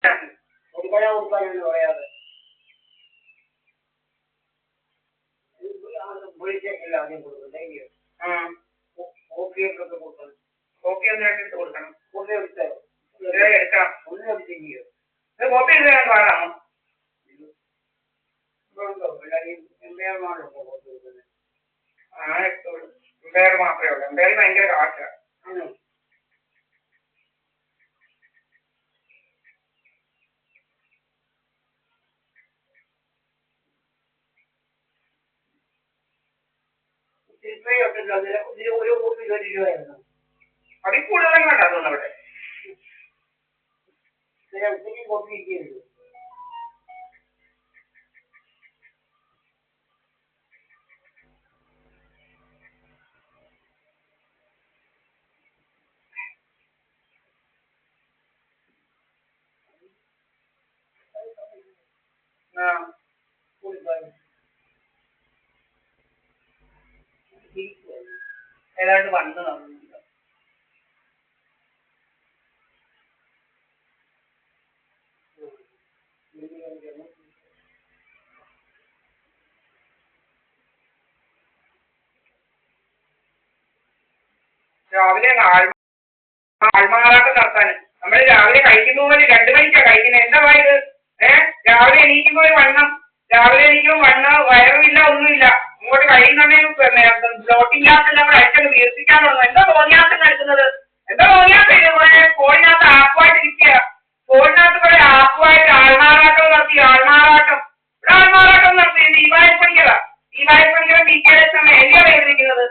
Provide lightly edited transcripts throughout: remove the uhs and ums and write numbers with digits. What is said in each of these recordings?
കൊടുക്കാനെന്ന് പറയാതെ വിളിച്ചേക്കില്ല ആദ്യം കൊടുക്കും. ഓക്കെ കൊടുക്കണം. കോപ്പി ഒന്ന് എടുത്ത് കൊടുക്കണം. കോപ്പി എടുക്കാം. ഒന്ന് എടുത്തിരിക്കും. കോപ്പി എടുക്കാൻ പാടാണോ? എംപയർ മാത്രമേ ഉള്ളൂ. എംപയർ ഭയങ്കര കാശാണ്. ഒരു കോപ്പി 20 രൂപയായിരുന്നു. അതിൽ കൂടുതലും വേണ്ട തോന്നുന്നു അവിടെ. കോപ്പി ഇരിക്കുന്നുണ്ട്. ഏതാണ്ട് വന്ന് തന്നിട്ടുണ്ട്. രാവിലെ ആൾമാറാട്ടം നടത്താൻ നമ്മൾ രാവിലെ കഴിക്കുന്ന പോലെ 2 മണിക്കാണ് കഴിക്കുന്നത്. എന്താ ഇത്? രാവിലെ എണീക്കുമ്പോൾ വണ്ണം, രാവിലെ എണീക്കുമ്പോൾ വയറുമില്ല, ഒന്നുമില്ല. ഇങ്ങോട്ട് കഴിയുന്നുണ്ടെങ്കിൽ ബ്ലോട്ടില്ലാത്തെല്ലാം കൂടെ അയച്ചത് വീർപ്പിക്കാനുള്ളൂ. എന്താ തോന്നിയാസം കഴിക്കുന്നത്? എന്താ തോന്നിയാസം ഇതുപോലെ ഫോണിനകത്ത് ആപ്പുമായിട്ട് ഇരിക്കുക. ഫോണിനകത്ത് കുറെ ആപ്പുമായിട്ട് ആൾമാറാട്ടം നടത്തി. ആൾമാറാട്ടം നടത്തി. ദീപായപ്പണിക്കതാ. ദീപായപ്പണിക്കത ടീച്ചേഴ്സ് എങ്ങനെയാ വേദനിക്കുന്നത്?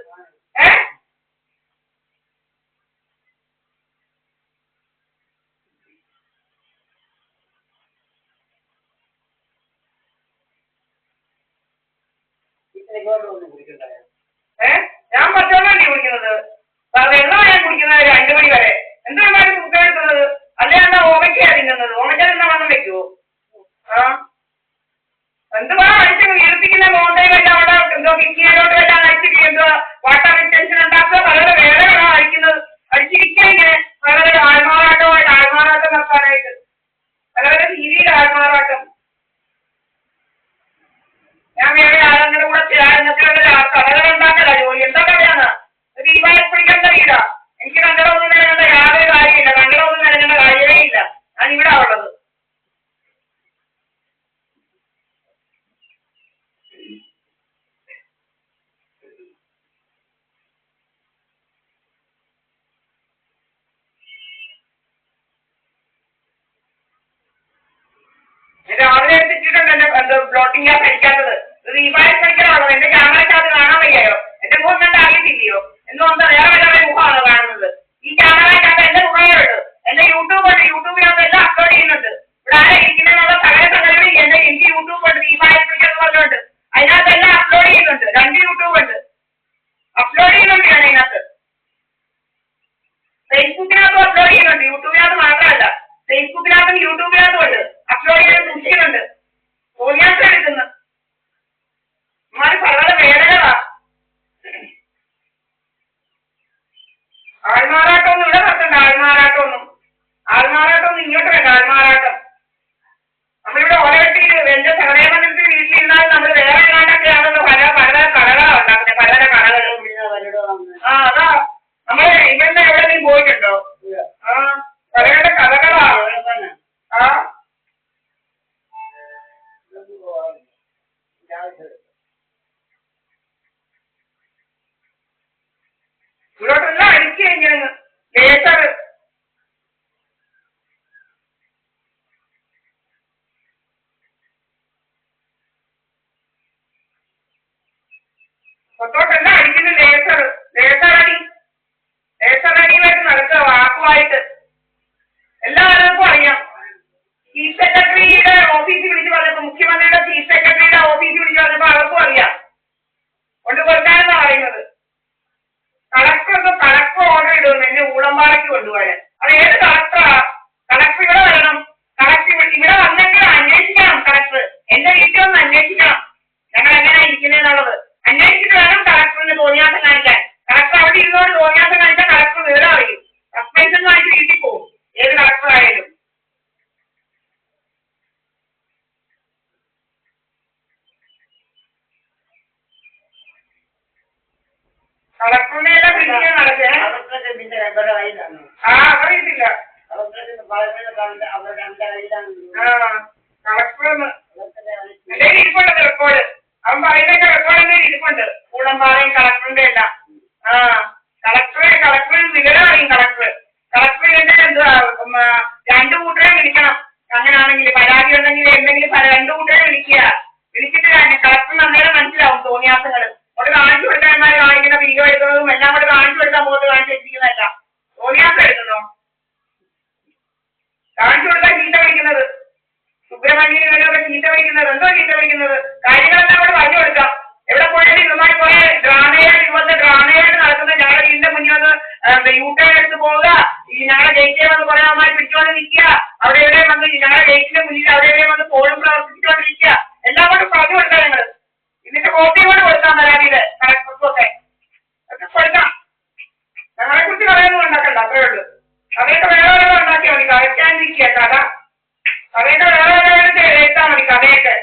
ഞാൻ പച്ചവെള്ളമല്ലേ കുടിക്കുന്നത്? വെള്ളമാണ് ഞാൻ കുടിക്കുന്നത് 2 മണി വരെ. എന്താണ് കുക്കാൻ എടുക്കുന്നത്? അല്ലെ എന്താ ഓമയ്ക്കാ തിന്നുന്നത്? ഓമയ്ക്ക തിന്നാ വണ്ണം വെക്കുവോ? എന്തുവാ അടിച്ച് വീർപ്പിക്കുന്ന മോന്തയിലെല്ലാം അവിടെ എന്തോ കിക്കിയിലോട്ട് എല്ലാം അടിച്ചിട്ട് എന്തോ വാട്ടർ റിട്ടൻഷൻ ഉണ്ടാക്കുക. പലരുടെ വേദനകളാണ് അടിക്കുന്നത്. അടിച്ചിരിക്കുക ഇങ്ങനെ പലരുടെ ആൾമാറാട്ടം നടത്താനായിട്ട്. പലരുടെ ടിവിയിൽ ആൾമാറാട്ടം. ഞാൻ വേറെ ആളുകളുടെ കൂടെ കടകളുണ്ടാക്കല ജോലി. എന്താ കടയാണ്? ദീപായപ്പിടിക്കേണ്ട വീടാ. എനിക്ക് കണ്ടളൊന്നും നിലങ്ങേണ്ട യാതൊരു കാര്യമില്ല. കണ്ടളൊന്നും നിലങ്ങേണ്ട കാര്യമേ ഇല്ല. ഞാൻ ഇവിടെ ഉള്ളത്. രാവിലെ എത്തിച്ചിട്ടുണ്ട് എന്റെ ബ്ലോട്ടിംഗ് ഗ്യാസ് അടിക്കാത്തത്. ദീപായപ്പിടിക്കലാണോ? എന്റെ ക്യാമറയ്ക്കകത്ത് കാണാൻ വയ്യായോ? എന്റെ മുഖം കണ്ട് അറിയത്തില്ലയോ? എന്നും എന്താ വേറെ വേറെ മുഖമാണ് കാണുന്നത്. ഈ ക്യാമറയ്ക്കകത്ത് എന്റെ മുഖങ്ങളുണ്ട്. എന്റെ യൂട്യൂബുണ്ട്. യൂട്യൂബിനകത്ത് എല്ലാം അപ്ലോഡ് ചെയ്യുന്നുണ്ട്. ഇവിടെ ആരാ ഇരിക്കുന്നതിനുള്ള സകല സംഘടനയും എനിക്ക് യൂട്യൂബുണ്ട്. ദീപായപ്പിടിക്കെന്ന് പറഞ്ഞുകൊണ്ട് അതിനകത്ത് എല്ലാം അപ്ലോഡ് ചെയ്യുന്നുണ്ട്. 2 യൂട്യൂബുണ്ട്. അപ്ലോഡ് ചെയ്യുന്നുണ്ട് ഞാൻ അതിനകത്ത്. ഫേസ്ബുക്കിനകത്തും അപ്ലോഡ് ചെയ്യുന്നുണ്ട്. യൂട്യൂബിനകത്ത് മാത്രമല്ല, ഫേസ്ബുക്കിനകത്തും യൂട്യൂബിനകത്തും ഉണ്ട്. അപ്ലോഡ് ചെയ്യാൻ സൂക്ഷിക്കുന്നുണ്ട്. തോന്നിയാസം എടുക്കുന്നു. പല വേദനകളാ. ആൾമാറാട്ടമൊന്നും ഇവിടെ നടത്തണ്ട. ആൾമാറാട്ടമൊന്നും ഇങ്ങോട്ട് വേണ്ട. ആൾമാറാട്ടം നമ്മളിവിടെ ഓരോരുത്തർ എന്റെ സഹദേവനത്തിൽ വീട്ടിലിരുന്നാൽ നമ്മൾ വേറെ എങ്ങാണ്ടൊക്കെ ആണെന്ന് പല കടകളാണ് ഉണ്ടാക്കുന്നത്. പലതര കടകളും. അതാ നമ്മള് ഇവിടുന്ന് എവിടെയെങ്കിലും പോയിട്ടുണ്ടോ? പലരുടെ കഥകളാ. ഇവിടോട്ടെല്ലാം അടിച്ചു കഴിഞ്ഞു. ലേസർ പുറത്തോട്ടെല്ലാം അടിക്കുന്നു. ലേസർ അടിയുമായിട്ട് നടക്കുക. വാക്കുമായിട്ട് എല്ലാവർക്കും അറിയാം. ചീഫ് സെക്രട്ടറിയുടെ ഓഫീസിൽ വിളിച്ചു പറഞ്ഞപ്പോ, മുഖ്യമന്ത്രിയുടെ ചീഫ് സെക്രട്ടറിയുടെ ഓഫീസിൽ വിളിച്ചു പറഞ്ഞപ്പോ അവർക്കും അറിയാം. കൊണ്ടുകൊടുക്കാനെന്നാ പറയുന്നത്. കളക്ടർ ഓർഡർ ഇടുന്നു എന്നെ ഊളമ്പാറയ്ക്ക് കൊണ്ടുപോകാൻ. അത് ഏത് കളക്ടറാ? കളക്ടർ ഇവിടെ വരണം. കളക്ടർ ഇവിടെ വന്നെങ്കിൽ അന്വേഷിക്കണം. കളക്ടർ എന്റെ വീട്ടിൽ ഒന്ന് അന്വേഷിക്കണം. ഞങ്ങൾ എങ്ങനെയാ ഇരിക്കുന്നതെന്നുള്ളത് അന്വേഷിച്ചിട്ട് വേണം കളക്ടറിന് തോന്നിയാസം കാണിക്കാൻ. കളക്ടർ അവിടെ ഇരുന്നോട് തോന്നിയാസം കാണിച്ചാൽ കളക്ടർ വിവരം അറിയും. സസ്പെൻഷൻ കാണിച്ച് വീട്ടിൽ പോകും ഏത് കളക്ടർ ആയാലും. കളക്ടറിനെ എല്ലാം പിടിക്കാൻ നടക്കേ. ആ അറിയത്തില്ല. കളക്ടർ എന്റെ ഇരിപ്പുണ്ട് റെക്കോർഡ്. അവൻ പറയുന്നൊക്കെ റെക്കോർഡ് തന്നെ ഇരിപ്പുണ്ട്. കൂടമ്പാറയും കളക്ടറിന്റെ എല്ലാം. കളക്ടർ വിവരം അറിയും. കളക്ടർ ഇതിന്റെ എന്തുവാ 2 കൂട്ടരെ വിളിക്കണം. അങ്ങനെയാണെങ്കിൽ പരാതി ഉണ്ടെങ്കിൽ എന്തെങ്കിലും 2 കൂട്ടരെ വിളിച്ചിട്ട് കളക്ടറിന് അന്നേരം മനസ്സിലാവും തോന്നിയാസങ്ങൾ. അവിടെ കാണിച്ചു കൊടുത്താന്മാർ കാണിക്കുന്ന വീഡിയോ എടുക്കുന്നതും എല്ലാം കൂടെ കാണിച്ചു കൊടുക്കാൻ പോയിട്ട് കാണിച്ചു വെച്ചിരിക്കുന്നതല്ല. തോന്നിയാസം എടുക്കുന്നോ? കാണിച്ചു കൊടുക്കാൻ ചീത്ത വിളിക്കുന്നത്, സുബ്രഹ്മണ്യൻ ഇവരൊക്കെ ചീത്ത വിളിക്കുന്നത്. എന്തോ ചീത്ത വിളിക്കുന്നത്? കാര്യങ്ങളെല്ലാം കൂടെ പറഞ്ഞു കൊടുക്കാം. എവിടെ പോയാലും ഇവന്മാർ കുറെ ഇതുപോലത്തെ ഡ്രാമയായിട്ട് നടക്കുന്ന ഞങ്ങളുടെ വീടിന്റെ മുന്നിൽ വന്ന് യൂട്ടേൺ എടുത്ത് പോവുക, ഈ ഞങ്ങളുടെ ഗേറ്റിൽ വന്ന് കുറെ അമ്മമാർ പിടിച്ചുകൊണ്ട് നിൽക്കുക, അവിടെ എവിടെ വന്ന് ഞങ്ങളുടെ ഗേറ്റിന്റെ മുന്നിൽ അവിടെ എവിടെ വന്ന് ഫോണും പ്രവർത്തിച്ചുകൊണ്ടിരിക്കുക. എല്ലാം കൊണ്ട് പറഞ്ഞു കൊടുക്കാം. ഞങ്ങൾ ഇതിന്റെ കോപ്പി കൊണ്ട് കൊടുക്കാം. പരാതിയുടെ കളക്ടർക്കൊക്കെ കൊടുക്കാം. ഞങ്ങളെ കുറിച്ച് കഥയൊന്നും ഉണ്ടാക്കണ്ട. അത്രേ ഉള്ളൂ. കഥയൊക്കെ വേറെ ഉണ്ടാക്കിയാൽ മതി. കഥയ്ക്കാനിരിക്കുക. കഥയൊക്കെ വേറെ എഴുത്താൽ മതി. കഥയൊക്കെ